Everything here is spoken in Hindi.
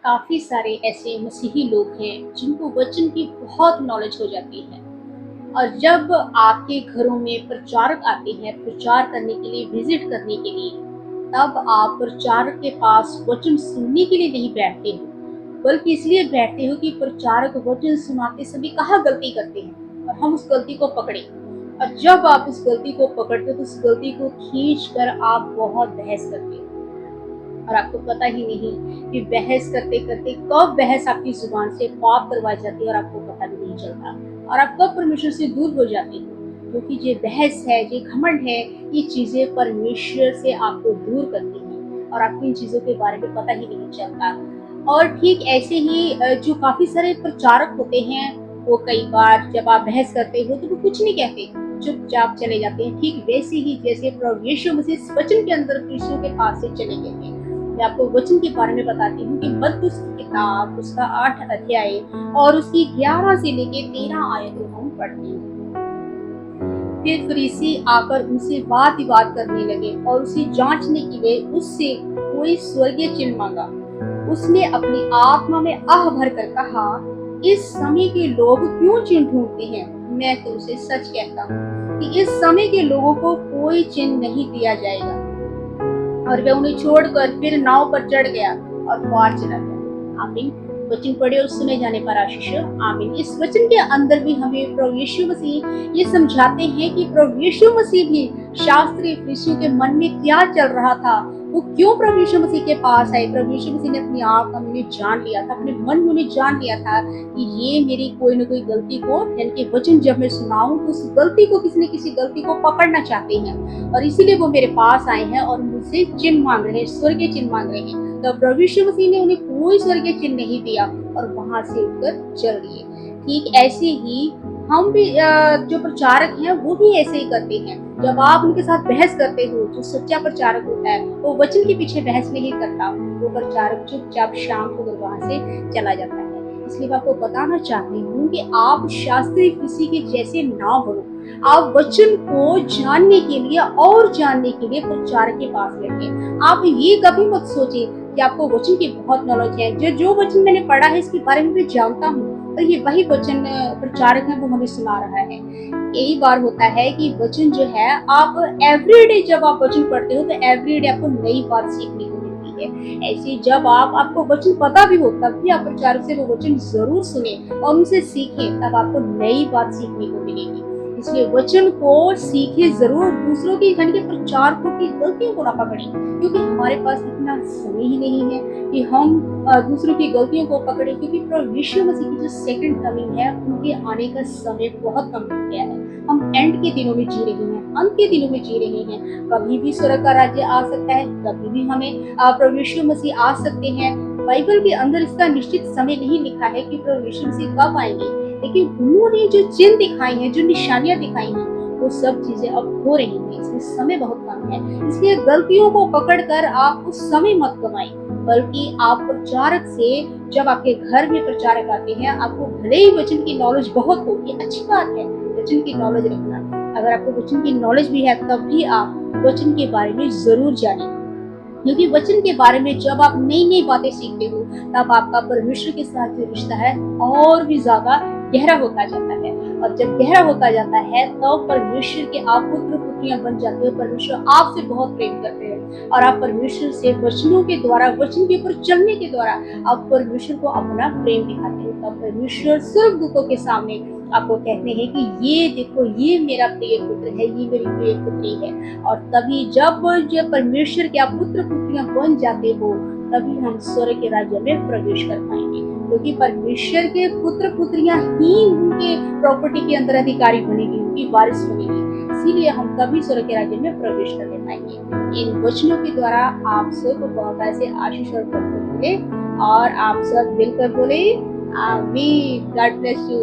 काफ़ी सारे ऐसे मसीही लोग हैं जिनको वचन की बहुत नॉलेज हो जाती है। और जब आपके घरों में प्रचारक आते हैं प्रचार करने के लिए, विजिट करने के लिए, तब आप प्रचारक के पास वचन सुनने के लिए नहीं बैठते हो, बल्कि इसलिए बैठते हो कि प्रचारक वचन सुनाते समय कहाँ गलती करते हैं और हम उस गलती को पकड़े। और जब आप उस गलती को पकड़ते हो तो उस गलती को खींच कर आप बहुत बहस करते हो, और आपको पता ही नहीं कि बहस करते करते कब बहस आपकी जुबान से पाप करवा जाती है और आपको पता भी नहीं चलता, और आप कब परमेश्वर से दूर हो जाते हो। क्योंकि ये बहस है, ये घमंड है, ये चीजें परमेश्वर से आपको दूर करती हैं और आपको इन चीजों के बारे में पता ही नहीं चलता। और ठीक ऐसे ही जो काफी सारे प्रचारक होते हैं, वो कई बार जब आप बहस करते हो तो वो कुछ नहीं कहते, चुपचाप चले जाते हैं, ठीक वैसे ही जैसे प्रभु यीशु मसीह इस वचन के अंदर कृष्ण के पास से चले गए थे। मैं आपको वचन के बारे में बताती हूँ कि मत्ती की किताब उसका 8 अध्याय और उसकी 11 से लेके 13 आयतों हम पढ़ते हैं। फिर फरीसी आकर उनसे वाद विवाद करने लगे और उसे जांचने के लिए उससे कोई स्वर्गीय चिन्ह मांगा। उसने अपनी आत्मा में आह भरकर कहा, इस समय के लोग क्यों चिन्ह ढूंढते हैं? मैं तुमसे सच कहता हूँ कि इस समय के लोगों को कोई चिन्ह नहीं दिया जाएगा। और वह उन्हें छोड़कर फिर नाव पर चढ़ गया और पार चला गया। आमीन। वचन पढ़े और सुने जाने पर आशीष हो। आमीन। इस वचन के अंदर भी हमें प्रभु यीशु मसीह ये समझाते हैं कि प्रभु यीशु मसीह भी शास्त्री फरीसियों के मन में क्या चल रहा था, वो क्यों प्रभु यीशु मसीह के पास आए। प्रभु यीशु मसीह ने अपनी आत्मा में उन्हें जान लिया था, अपने मन में उन्हें जान लिया था कि ये मेरी कोई न कोई गलती को, यानी कि वचन जब मैं सुनाऊं तो उस गलती को, किसी न किसी गलती को पकड़ना चाहते हैं, और इसीलिए वो मेरे पास आए हैं और मुझसे चिन्ह मांग रहे हैं, स्वर्गीय चिन्ह मांग रहे हैं। तो प्रभु यीशु मसीह ने उन्हें कोई स्वर्गीय चिन्ह नहीं दिया और वहां से उठकर चल दिए। ठीक ऐसे ही हम भी जो प्रचारक हैं वो भी ऐसे ही करते हैं। जब आप उनके साथ बहस करते हो, जो सच्चा प्रचारक होता है वो वचन के पीछे बहस नहीं करता, वो प्रचारक चुपचाप शांत होकर वहां से चला जाता है। इसलिए मैं आपको बताना चाहती हूँ कि आप शास्त्री किसी के जैसे ना बनो। आप वचन को जानने के लिए और जानने के लिए प्रचारक के पास बैठे। आप ये कभी मत सोचिए कि आपको वचन की बहुत नॉलेज है, जो जो वचन मैंने पढ़ा है इसके बारे में मैं जानता हूँ, और ये वही वचन प्रचारक है वो हमें सुना रहा है। यही बार होता है कि वचन जो है, आप एवरीडे जब आप वचन पढ़ते हो तो एवरीडे आपको नई बात सीखने को मिलती है। ऐसे जब आपको वचन पता भी हो तब भी आप प्रचारक से वो वचन जरूर सुने और उनसे सीखें, तब आपको नई बात सीखने को मिलेगी। इसलिए वचन को सीखे जरूर, दूसरों की, यानी कि प्रचारकों की गलतियों को ना पकड़े, क्योंकि हमारे पास इतना समय ही नहीं है कि हम दूसरों की गलतियों को पकड़े। क्योंकि प्रभु यीशु मसीह की जो सेकंड कमिंग है, उनके आने का समय बहुत कम हो गया है। हम एंड के दिनों में जी रहे हैं, अंत के दिनों में जी रहे हैं। कभी भी स्वर्ग का राज्य आ सकता है, कभी भी हमें प्रभु यीशु मसीह आ सकते हैं। बाइबल के अंदर इसका निश्चित समय नहीं लिखा है कि प्रभु यीशु मसीह कब आएंगे, लेकिन उन्होंने जो चिन्ह दिखाई हैं, जो निशानियां दिखाई हैं, वो सब चीजें अब हो रही हैं। इसमें समय बहुत कम है, इसलिए गलतियों को पकड़कर आप उस समय मत गवाएं, बल्कि आप प्रचारक से, जब आपके घर में प्रचारक आते हैं, आपको भले ही वचन की नॉलेज बहुत हो, ये अच्छी बात है वचन की नॉलेज रखना। अगर आपको वचन की नॉलेज भी है तब भी आप वचन के बारे में जरूर जानें, क्योंकि वचन के बारे में जब आप नई नई बातें सीखते हो तब आपका परमेश्वर के साथ जो रिश्ता है और भी ज्यादा गहरा होता जाता है। और जब गहरा होता जाता है तो परमेश्वर के आप पुत्र पुत्रियां बन जाते हो। परमेश्वर आपसे बहुत प्रेम करते हैं और आप परमेश्वर से वचनों के द्वारा, वचन के ऊपर चलने के द्वारा आप परमेश्वर को अपना प्रेम दिखाते हो। तब परमेश्वर स्वर्गदूतों के सामने आपको कहते हैं कि ये देखो, ये मेरा प्रिय पुत्र है, ये मेरी प्रिय पुत्री है। और तभी जब परमेश्वर के आप पुत्र पुत्रियां बन जाते हो, तभी हम स्वर्ग के राज्य में प्रवेश कर पाएंगे, क्योंकि परमेश्वर के पुत्र पुत्रियां ही उनके प्रॉपर्टी के अंदर अधिकारी बनेगी, उनकी वारिस बनेगी। इसीलिए हम तभी स्वर्ग के राज्य में प्रवेश कर पाएंगे। इन वचनों के द्वारा आप सबको बहुत ऐसे आशीष और बरकत मिले, और आप सब मिलकर बोले आमीन। God bless you.